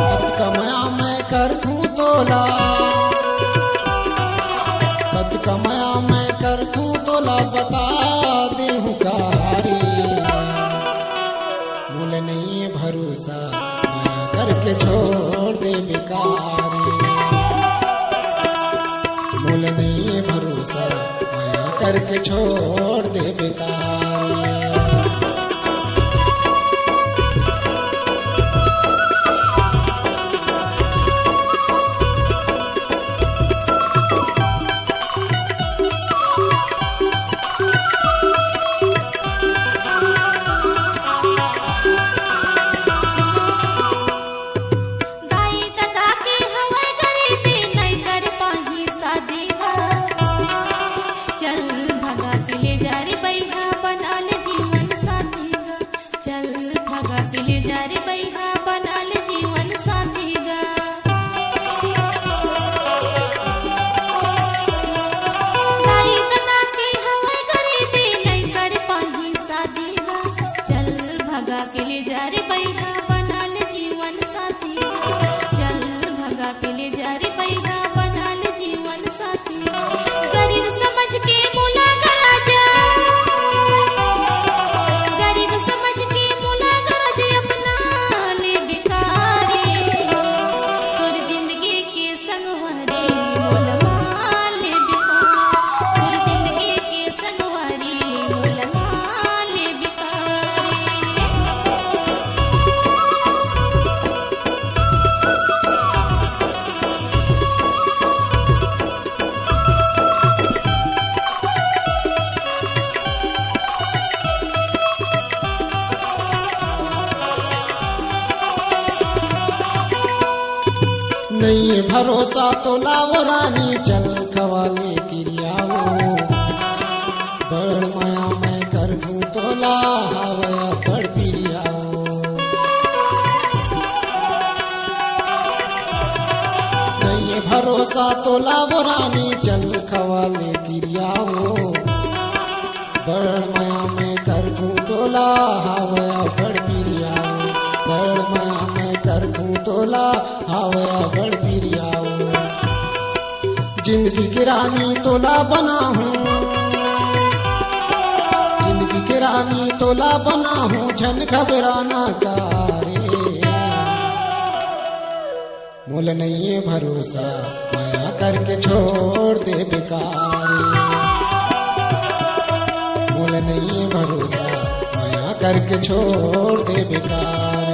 कत कमाया मैं कर दूं तोला, कत कमाया मैं कर दूं तोला, बता दे हूँ कारी। मोल नहीं है भरोसा माया करके छोड़ दे बेकारी। मोल नहीं है भरोसा माया करके छोड़ दे बेकारी। नहीं है भरोसा तो लाओ रानी चल खवाले किरियाओ। बड़ माया मैं कर दूं तोला हवया बड़ पिरियाओ। नहीं है भरोसा तो लाओ रानी चल खवाले किरियाओ। बड़ माया मैं कर दूं तोला हवया बड़ पिरियाओ। बड़ माया मैं कर दूं तोला हवया बड़ पिरियाओ। जिंदगी की रानी तोला बना हूँ, जिंदगी की रानी तोला बना हूँ, झन घबराना कारे। मोल नहीं है भरोसा माया करके छोड़ दे बेकारी। मोल नहीं है भरोसा माया करके छोड़ दे बेकारी।